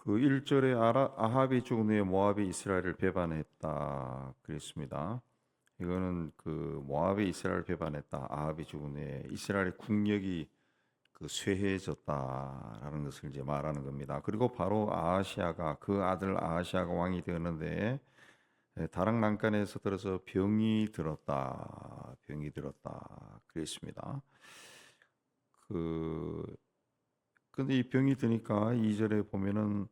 그 1절에 아합이 죽은 후에 모압이 이스라엘을 배반했다 그랬습니다. 이거는 그 모압이 이스라엘을 배반했다. 아합이 죽은 후에 이스라엘의 국력이 그 쇠해졌다라는 것을 이제 말하는 겁니다. 그리고 바로 아하시아가 그 아들 아하시아가 왕이 되었는데 다락 난간에서 들어서 병이 들었다 그랬습니다. 그 근데 이 병이 드니까 2절에 보면은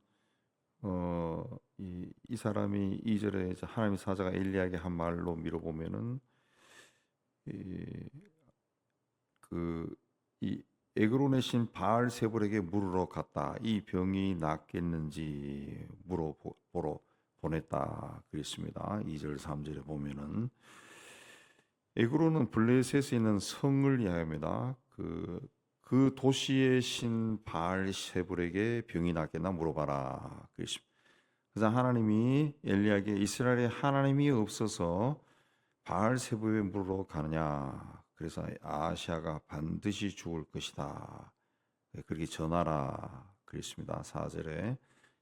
이 사람이 2절에 하나님의 사자가 엘리야에게 한 말로 미뤄보면은 이 에그론의 신 바알세불에게 물으러 갔다. 이 병이 낫겠는지 물어보러 보냈다 그랬습니다. 2절 3절에 보면은 에그론은 블레셋에 있는 성을 이야기합니다. 그 도시의 신 바알세불에게 병이 낫겠나 물어봐라 그랬습니다. 그래서 하나님이 엘리야에게 이스라엘에 하나님이 없어서 바알세불에 물으러 가느냐. 그래서 아하시아가 반드시 죽을 것이다. 그렇게 전하라 그랬습니다. 4절에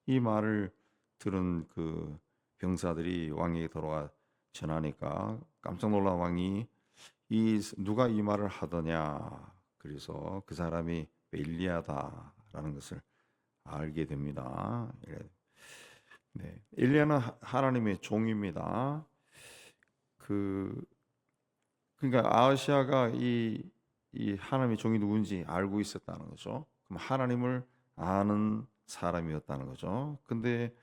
이 말을 들은 그 병사들이 왕에게 돌아와 전하니까 깜짝 놀란 왕이 누가 이 말을 하더냐. 그래서 그 사람이 엘리야다라는 것을 알게 됩니다. 네, 엘리야는 하나님의 종입니다. 그러니까 아하시아가 이 하나님의 종이 누군지 알고 있었다는 거죠. 그럼 하나님을 아는 사람이었다는 거죠. 근데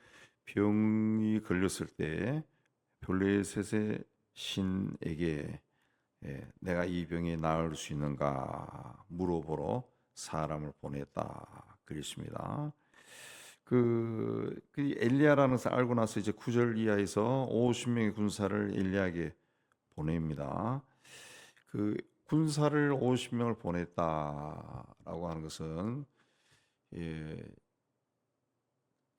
병이 걸렸을 때 블레셋의 신에게 내가 이 병이 나을 수 있는가 물어보러 사람을 보냈다 그랬습니다. 그 엘리야라는 것을 알고 나서 이제 9절 이하에서 50명의 군사를 엘리야에게 보냅니다. 그 군사를 50명을 보냈다라고 하는 것은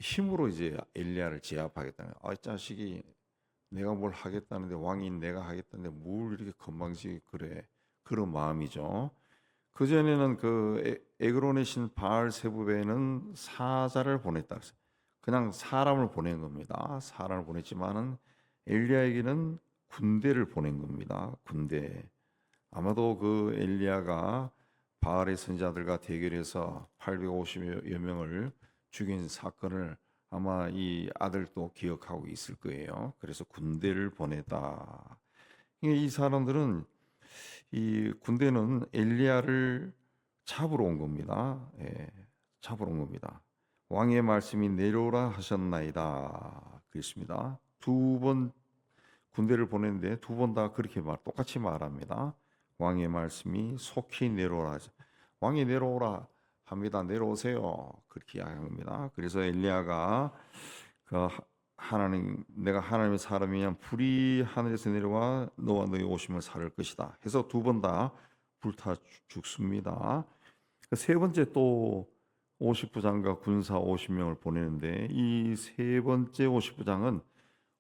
힘으로 이제 엘리야를 제압하겠다는 거예요. 이 자식이 내가 뭘 하겠다는데 왕인 내가 하겠다는데 뭘 이렇게 건방지게 그래. 그런 마음이죠. 그 전에는 그 에그론의 신 바알세부베는 사자를 보냈다. 그냥 사람을 보낸 겁니다. 사람을 보냈지만은 엘리야에게는 군대를 보낸 겁니다. 군대. 아마도 그 엘리야가 바알의 선지자들과 대결해서 850여 명을 죽인 사건을 아마 이 아들도 기억하고 있을 거예요. 그래서 군대를 보냈다. 이 사람들은 이 군대는 엘리야를 잡으러 온 겁니다. 잡으러 온 겁니다. 왕의 말씀이 내려오라 하셨나이다. 그랬습니다. 두 번 군대를 보냈는데 두 번 다 그렇게 똑같이 말합니다. 왕의 말씀이 속히 내려오라. 왕이 내려오라 합니다. 내려오세요. 그렇게 이야기합니다. 그래서 엘리야가 내가 하나님의 사람이면 불이 하늘에서 내려와 너와 너희 오심을 살을 것이다. 해서 두 번 다 불타 죽습니다. 세 번째 또 50부장과 군사 50명을 보내는데 이 세 번째 50부장은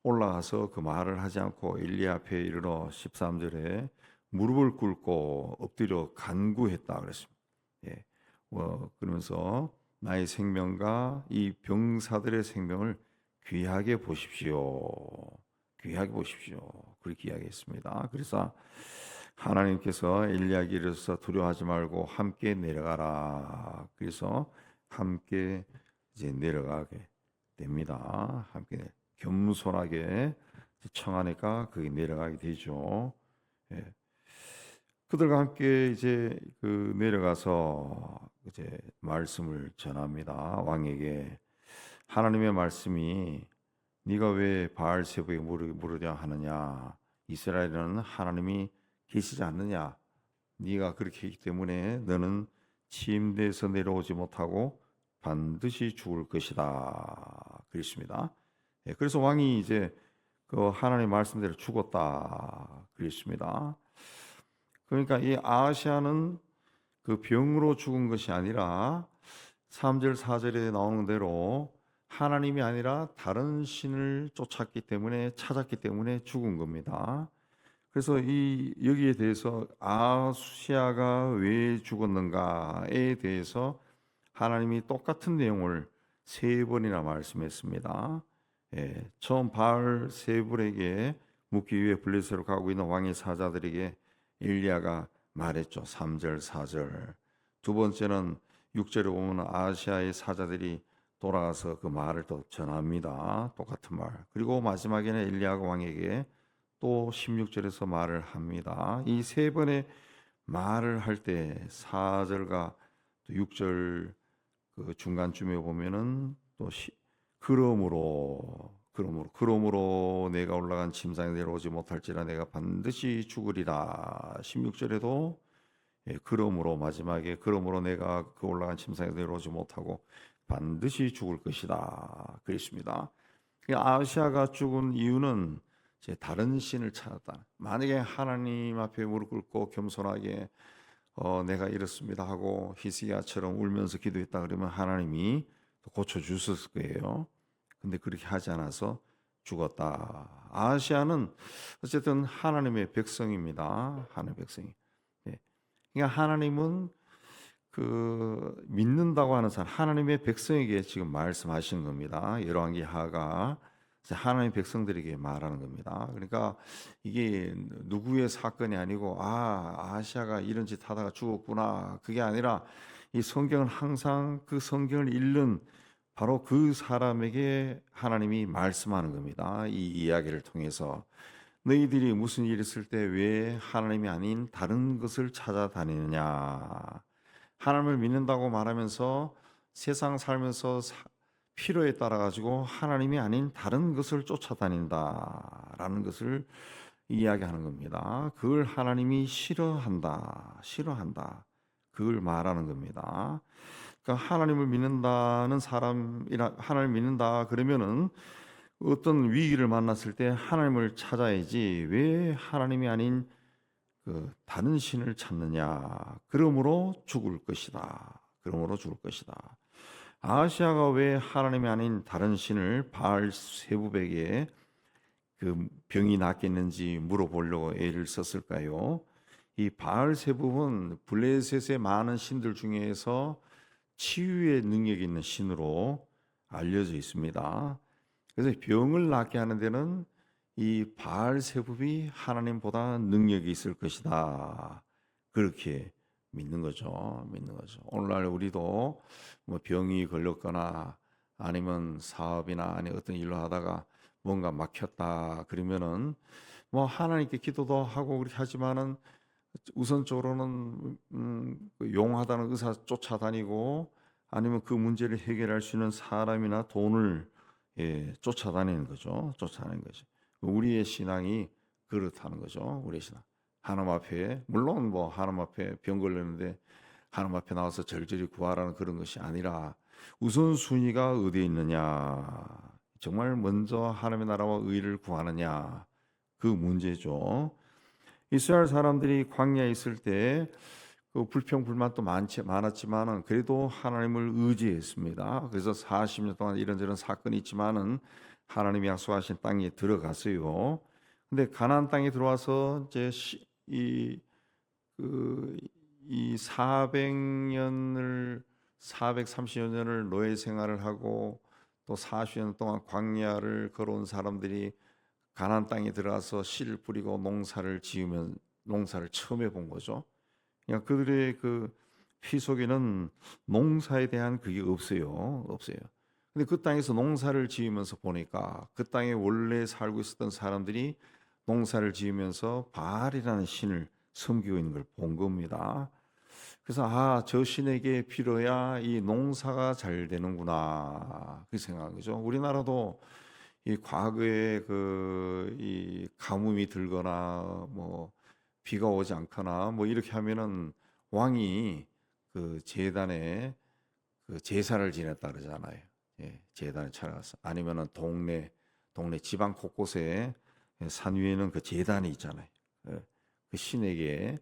올라가서 그 말을 하지 않고 엘리야 앞에 이르러 13절에 무릎을 꿇고 엎드려 간구했다 그랬습니다. 그러면서 나의 생명과 이 병사들의 생명을 귀하게 보십시오. 귀하게 보십시오. 그렇게 이야기했습니다. 그래서 하나님께서 엘리야에게 이르셔서 두려워하지 말고 함께 내려가라. 그래서 함께 이제 내려가게 됩니다. 함께 겸손하게 청하니까 거기 내려가게 되죠. 그들과 함께 이제 내려가서 이제 말씀을 전합니다. 왕에게 하나님의 말씀이 네가 왜 바알세부에 물으려 하느냐? 이스라엘에는 하나님이 계시지 않느냐? 네가 그렇게 했기 때문에 너는 침대에서 내려오지 못하고 반드시 죽을 것이다. 그랬습니다. 그래서 왕이 이제 그 하나님의 말씀대로 죽었다. 그랬습니다. 그러니까 이 아하시아는 그 병으로 죽은 것이 아니라 3절 4절에 나오는 대로 하나님이 아니라 다른 신을 찾았기 때문에 죽은 겁니다. 그래서 여기에 대해서 아하시아가 왜 죽었는가에 대해서 하나님이 똑같은 내용을 세 번이나 말씀했습니다. 처음 바알 세불에게 묻기 위해 블레셋으로 가고 있는 왕의 사자들에게 엘리야가 말했죠. 3절 4절. 두 번째는 6절에 보면 아시아의 사자들이 돌아가서 그 말을 또 전합니다. 똑같은 말. 그리고 마지막에는 엘리야가 왕에게 또 16절에서 말을 합니다. 이 세 번의 말을 할 때 4절과 또 6절 그 중간쯤에 보면은 또 그러므로 내가 올라간 침상에 내려오지 못할지라 내가 반드시 죽으리라. 16절에도 그러므로 마지막에 그러므로 내가 그 올라간 침상에 내려오지 못하고 반드시 죽을 것이다. 그랬습니다. 아시아가 죽은 이유는 이제 다른 신을 찾았다. 만약에 하나님 앞에 무릎 꿇고 겸손하게 내가 이렇습니다 하고 히스기야처럼 울면서 기도했다 그러면 하나님이 고쳐 주셨을 거예요. 근데 그렇게 하지 않아서 죽었다. 아시아는 어쨌든 하나님의 백성입니다. 하나님의 백성이. 그러니까 하나님은 그 믿는다고 하는 사람, 하나님의 백성에게 지금 말씀하시는 겁니다. 열왕기하가 하나님의 백성들에게 말하는 겁니다. 그러니까 이게 누구의 사건이 아니고 아시아가 이런 짓 하다가 죽었구나. 그게 아니라 이 성경은 항상 그 성경을 읽는 바로 그 사람에게 하나님이 말씀하는 겁니다. 이 이야기를 통해서 너희들이 무슨 일 있을 때 왜 하나님이 아닌 다른 것을 찾아다니느냐. 하나님을 믿는다고 말하면서 세상 살면서 필요에 따라 가지고 하나님이 아닌 다른 것을 쫓아다닌다라는 것을 이야기하는 겁니다. 그걸 하나님이 싫어한다. 그걸 말하는 겁니다. 그러니까 하나님을 믿는다는 사람이라 하나님을 믿는다 그러면은 어떤 위기를 만났을 때 하나님을 찾아야지 왜 하나님이 아닌 그 다른 신을 찾느냐. 그러므로 죽을 것이다. 아시아가 왜 하나님이 아닌 다른 신을 바알 세부백에 그 병이 낫겠는지 물어보려고 애를 썼을까요? 이 바알 세부는 블레셋의 많은 신들 중에서 치유의 능력이 있는 신으로 알려져 있습니다. 그래서 병을 낫게 하는 데는 이 바알 세부이 하나님보다 능력이 있을 것이다. 그렇게 믿는 거죠. 오늘날 우리도 뭐 병이 걸렸거나 아니면 사업이나 아니 어떤 일로 하다가 뭔가 막혔다 그러면은 뭐 하나님께 기도도 하고 그렇게 하지만은 우선적으로는 용하다는 의사 쫓아다니고 아니면 그 문제를 해결할 수 있는 사람이나 돈을 쫓아다니는 거죠. 우리의 신앙이 그렇다는 거죠. 우리의 신앙. 하나님 앞에 물론 뭐 하나님 앞에 병 걸렸는데 하나님 앞에 나와서 절절히 구하라는 그런 것이 아니라 우선순위가 어디에 있느냐. 정말 먼저 하나님의 나라와 의를 구하느냐. 그 문제죠. 이스라엘 사람들이 광야에 있을 때 그 불평 불만도 많았지만은 그래도 하나님을 의지했습니다. 그래서 40년 동안 이런저런 사건이 있지만은 하나님이 약속하신 땅에 들어갔어요. 근데 가나안 땅에 들어와서 이제 이 430여 년을 노예 생활을 하고 또 40년 동안 광야를 걸어온 사람들이 가나안 땅에 들어가서 씨를 뿌리고 농사를 지으면 농사를 처음 해본 거죠. 그러니까 그들의 그 피 속에는 농사에 대한 그게 없어요. 근데 그 땅에서 농사를 지으면서 보니까 그 땅에 원래 살고 있었던 사람들이 농사를 지으면서 바알이라는 신을 섬기고 있는 걸 본 겁니다. 그래서 저 신에게 빌어야 이 농사가 잘 되는구나 그 생각한 거죠. 우리나라도 이 과거에 이 가뭄이 들거나 뭐 비가 오지 않거나 뭐 이렇게 하면은 왕이 그 제단에 그 제사를 지냈다 그러잖아요. 제단에 찾아가서 아니면은 동네 지방 곳곳에 산 위에는 그 제단이 있잖아요. 그 신에게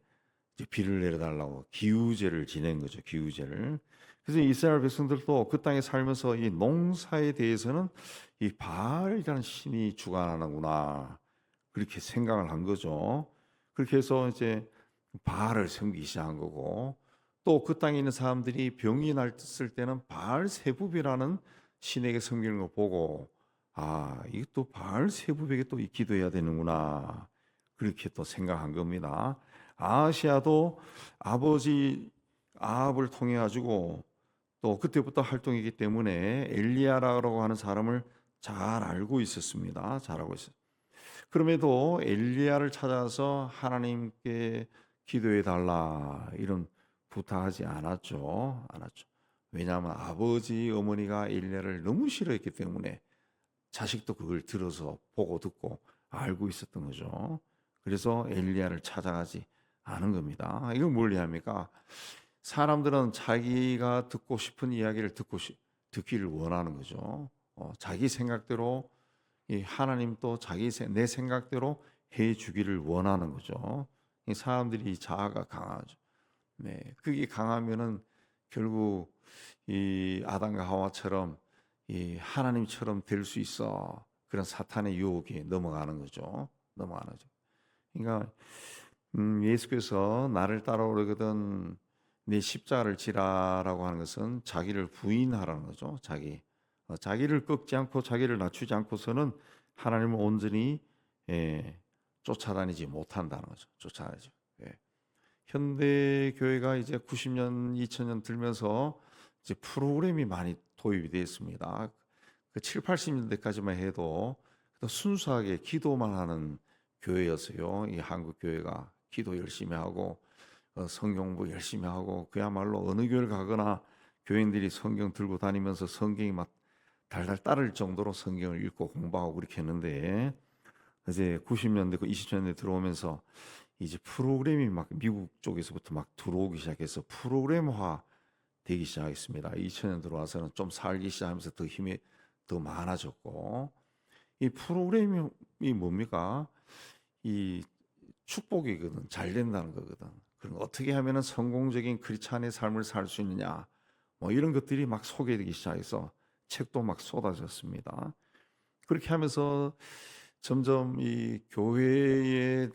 이제 비를 내려달라고 기우제를 지낸 거죠. 기우제를. 그래서 이스라엘 백성들도 그 땅에 살면서 이 농사에 대해서는 이 바알이라는 신이 주관하는구나 그렇게 생각을 한 거죠. 그렇게 해서 이제 바알을 섬기기 시작한 거고 또 그 땅에 있는 사람들이 병이 났을 때는 바알 세붑이라는 신에게 섬기는 거 보고 이게 또 바알 세부백에 또 기도해야 되는구나. 그렇게 또 생각한 겁니다. 아하시아도 아버지 아합을 통해 가지고 또 그때부터 활동이기 때문에 엘리야라고 하는 사람을 잘 알고 있었습니다. 잘 알고 있었어요. 그럼에도 엘리야를 찾아서 하나님께 기도해 달라 이런 부탁하지 않았죠. 왜냐하면 아버지 어머니가 엘리야를 너무 싫어했기 때문에 자식도 그걸 들어서 보고 듣고 알고 있었던 거죠. 그래서 엘리야를 찾아가지 않은 겁니다. 이건 뭘 이해합니까? 사람들은 자기가 듣고 싶은 이야기를 듣기를 원하는 거죠. 자기 생각대로 이 하나님 또 내 생각대로 해 주기를 원하는 거죠. 이 사람들이 자아가 강하죠. 네, 그게 강하면은 결국 이 아담과 하와처럼 이 하나님처럼 될 수 있어. 그런 사탄의 유혹에 넘어가는 거죠. 넘어가는 거죠. 그러니까 예수께서 나를 따라오려거든 내 십자가를 지라라고 하는 것은 자기를 부인하라는 거죠. 자기를 꺾지 않고 자기를 낮추지 않고서는 하나님을 온전히 쫓아다니지 못한다는 거죠. 쫓아다니죠. 예. 현대 교회가 이제 90년, 2000년 들면서 이제 프로그램이 많이 도입이 되어 있습니다. 그 7, 80년대까지만 해도 순수하게 기도만 하는 교회였어요. 이 한국 교회가 기도 열심히 하고 성경 공부 열심히 하고 그야말로 어느 교회를 가거나 교인들이 성경 들고 다니면서 성경이 막 달달 따를 정도로 성경을 읽고 공부하고 그렇게 했는데 이제 90년대, 2000년대 들어오면서 이제 프로그램이 막 미국 쪽에서부터 막 들어오기 시작해서 프로그램화 되기 시작했습니다. 2000년 들어와서는 좀 살기 시작하면서 더 힘이 더 많아졌고 이 프로그램이 뭡니까? 이 축복이거든. 잘 된다는 거거든. 그럼 어떻게 하면은 성공적인 크리스찬의 삶을 살 수 있느냐? 뭐 이런 것들이 막 소개되기 시작해서 책도 막 쏟아졌습니다. 그렇게 하면서 점점 이 교회의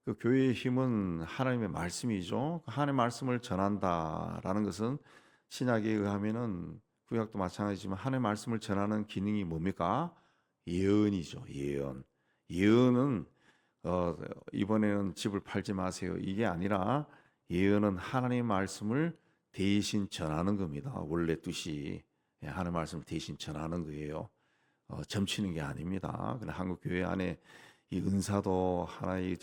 그 교회의 힘은 하나님의 말씀이죠. 하나님의 말씀을 전한다라는 것은 신약에 의하면은 구약도 마찬가지지만 하나님의 말씀을 전하는 기능이 뭡니까? 예언이죠. 예언. 예언은 이번에는 집을 팔지 마세요. 이게 아니라 예언은 하나님의 말씀을 대신 전하는 겁니다. 원래 뜻이 하나님의 말씀을 대신 전하는 거예요. 점치는 게 아닙니다. 근데 한국 교회 안에 이 은사도 하나의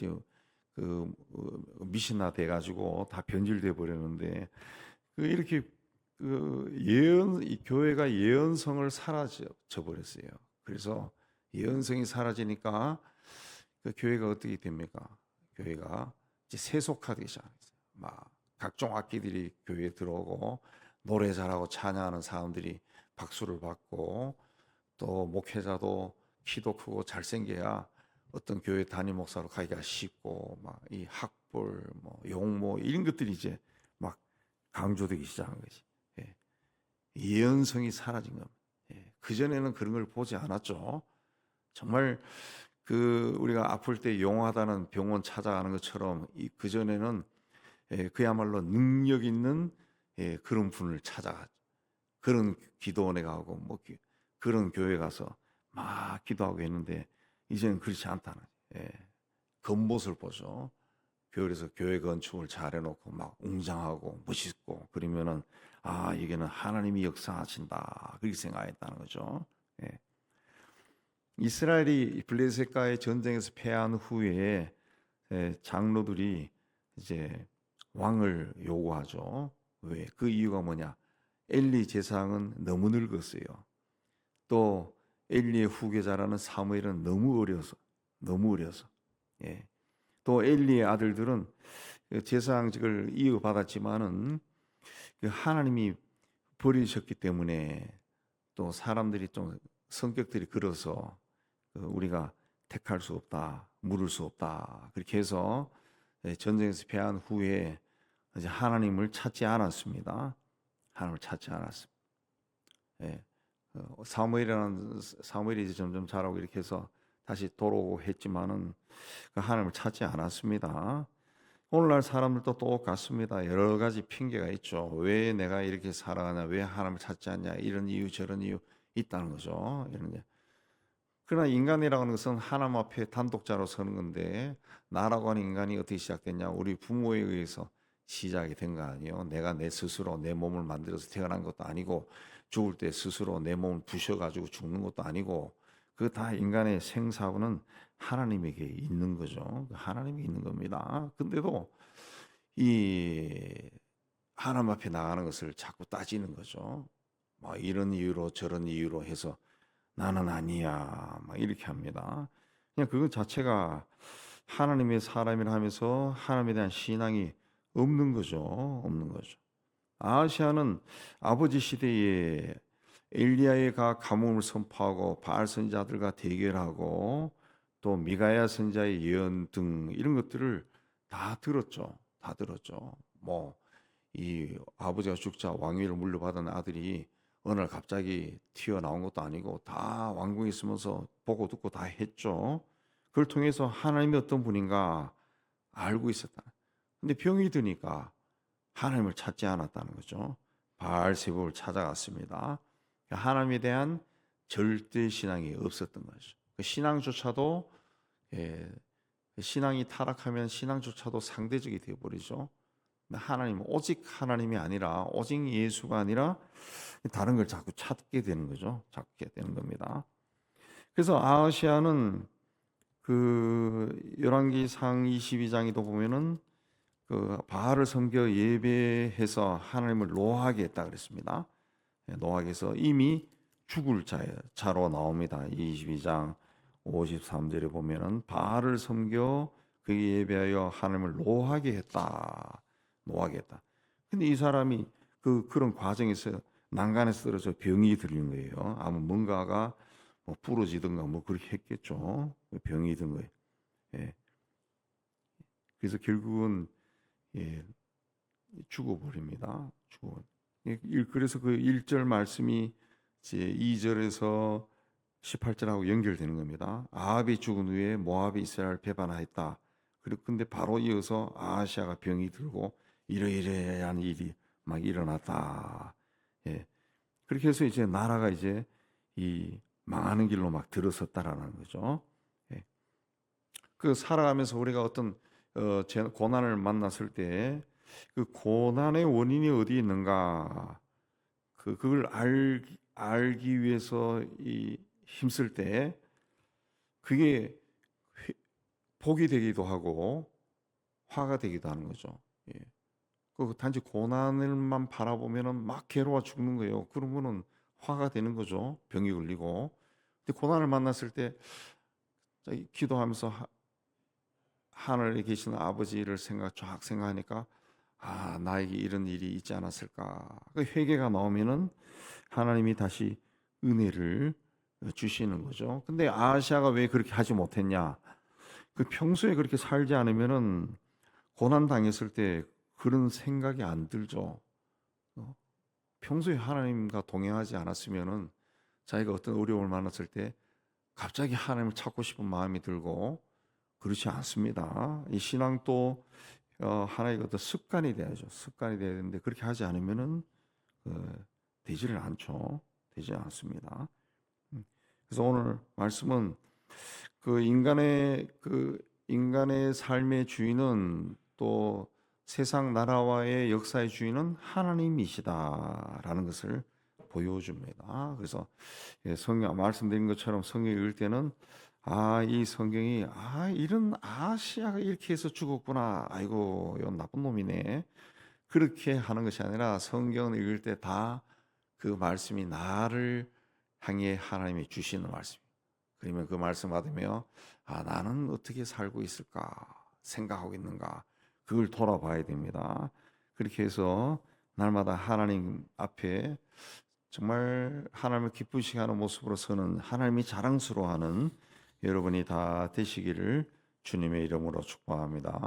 미신화 돼가지고 다 변질돼 버렸는데 이렇게 이 교회가 예언성을 사라져 버렸어요. 그래서 예언성이 사라지니까 그 교회가 어떻게 됩니까? 교회가 이제 세속화되기 시작했어요. 막 각종 악기들이 교회에 들어오고 노래 잘하고 찬양하는 사람들이 박수를 받고 또 목회자도 키도 크고 잘생겨야 어떤 교회 담임 목사로 가기가 쉽고 막 이 학벌 뭐 용모 이런 것들이 이제 막 강조되기 시작한 거지. 예. 예언성이 사라진 겁니다. 예. 그 전에는 그런 걸 보지 않았죠. 정말 우리가 아플 때 용하다는 병원 찾아가는 것처럼 그 전에는 그야말로 능력 있는 그런 분을 찾아가죠. 그런 기도원에 가고 뭐 그런 교회 가서 막 기도하고 했는데 이제는 그렇지 않다는 겉모습을 보죠. 그래서 교회 건축을 잘 해놓고 막 웅장하고 멋있고 그러면은 이게는 하나님이 역사하신다 그렇게 생각했다는 거죠. 예. 이스라엘이 블레셋과의 전쟁에서 패한 후에 장로들이 이제 왕을 요구하죠. 왜? 그 이유가 뭐냐? 엘리 제사장은 너무 늙었어요. 또 엘리의 후계자라는 사무엘은 너무 어려서. 예. 또 엘리의 아들들은 제사장직을 이어받았지만은 하나님이 버리셨기 때문에 또 사람들이 좀 성격들이 그래서 우리가 택할 수 없다, 물을 수 없다. 그렇게 해서 전쟁에서 패한 후에 이제 하나님을 찾지 않았습니다. 하나님을 찾지 않았습니다. 예. 사무엘이 이제 점점 자라고 이렇게 해서 다시 돌아오고 했지만은 하나님을 찾지 않았습니다. 오늘날 사람들도 똑같습니다. 여러 가지 핑계가 있죠. 왜 내가 이렇게 살아가냐, 왜 하나님을 찾지 않냐, 이런 이유 저런 이유 있다는 거죠. 이런 게. 그러나 인간이라고 하는 것은 하나님 앞에 단독자로 서는 건데, 나라고 하는 인간이 어떻게 시작됐냐? 우리 부모에 의해서 시작이 된 거 아니에요. 내가 내 스스로 내 몸을 만들어서 태어난 것도 아니고, 죽을 때 스스로 내 몸을 부셔가지고 죽는 것도 아니고, 그 다 인간의 생사부는 하나님에게 있는 거죠. 하나님이 있는 겁니다. 근데도 이 하나님 앞에 나가는 것을 자꾸 따지는 거죠. 뭐 이런 이유로 저런 이유로 해서 나는 아니야, 막 이렇게 합니다. 그냥 그것 자체가 하나님의 사람이라 하면서 하나님에 대한 신앙이 없는 거죠. 없는 거죠. 아하시아는 아버지 시대에 엘리야가 가뭄을 선포하고 바알 선지자들과 대결하고 또 미가야 선지자의 예언 등 이런 것들을 다 들었죠. 다 들었죠. 뭐 이 아버지가 죽자 왕위를 물려받은 아들이 어느 날 갑자기 튀어나온 것도 아니고 다 왕궁에 있으면서 보고 듣고 다 했죠. 그걸 통해서 하나님이 어떤 분인가 알고 있었다. 근데 병이 드니까 하나님을 찾지 않았다는 거죠. 바알세불을 찾아갔습니다. 하나님에 대한 절대 신앙이 없었던 거죠. 그 신앙조차도 신앙이 타락하면 신앙조차도 상대적이 되어버리죠. 하나님 오직 하나님이 아니라 오직 예수가 아니라 다른 걸 자꾸 찾게 되는 거죠. 찾게 되는 겁니다. 그래서 아하시아는 그 열왕기상 22장에도 보면은 그 바알을 섬겨 예배해서 하나님을 노하게 했다 그랬습니다. 노하게 해서 이미 죽을 자로 나옵니다. 22장 53절에 보면은 바알을 섬겨 그에게 예배하여 하나님을 노하게 했다. 노하게 했다. 근데 이 사람이 그런 과정에서 난간에서 떨어져 병이 들린 거예요. 아마 뭔가가 뭐 부러지든가 뭐 그렇게 했겠죠. 병이 든 거예요. 예. 그래서 결국은 죽어버립니다. 그래서 그 1절 말씀이 제 2절에서 18절하고 연결되는 겁니다. 아합이 죽은 후에 모압이 이스라엘을 배반하였다. 그리고 근데 바로 이어서 아하시아가 병이 들고 이러이러한 일이 막 일어났다. 예. 그렇게 해서 이제 나라가 이제 이 망하는 길로 막 들어섰다라는 거죠. 예. 그 살아가면서 우리가 어떤 고난을 만났을 때 그 고난의 원인이 어디 있는가 그걸 알기 위해서 힘쓸 때 그게 복이 되기도 하고 화가 되기도 하는 거죠. 예. 그 단지 고난을만 바라보면은 막 괴로워 죽는 거예요. 그러면은 화가 되는 거죠. 병이 걸리고. 근데 고난을 만났을 때 기도하면서 하늘에 계시는 아버지를 쫙 생각하니까 나에게 이런 일이 있지 않았을까. 그 회개가 나오면은 하나님이 다시 은혜를 주시는 거죠. 근데 아하시아가 왜 그렇게 하지 못했냐? 그 평소에 그렇게 살지 않으면은 고난 당했을 때 그런 생각이 안 들죠. 평소에 하나님과 동행하지 않았으면은 자기가 어떤 어려움을 만났을 때 갑자기 하나님을 찾고 싶은 마음이 들고 그렇지 않습니다. 이 신앙도 하나의 어떤 습관이 돼야죠. 습관이 돼야 되는데 그렇게 하지 않으면은 되지를 않죠. 되지 않습니다. 그래서 오늘 말씀은 그 인간의 삶의 주인은 또 세상 나라와의 역사의 주인은 하나님이시다라는 것을 보여줍니다. 그래서 성경 말씀드린 것처럼 성경 읽을 때는 이 성경이 이런 아시아가 이렇게 해서 죽었구나. 아이고, 이건 나쁜 놈이네. 그렇게 하는 것이 아니라 성경을 읽을 때 다 그 말씀이 나를 향해 하나님이 주시는 말씀. 그러면 그 말씀 받으며 나는 어떻게 살고 있을까 생각하고 있는가 그걸 돌아봐야 됩니다. 그렇게 해서 날마다 하나님 앞에 정말 하나님을 기쁘시게 하는 모습으로 서는 하나님이 자랑스러워하는 여러분이 다 되시기를 주님의 이름으로 축복합니다.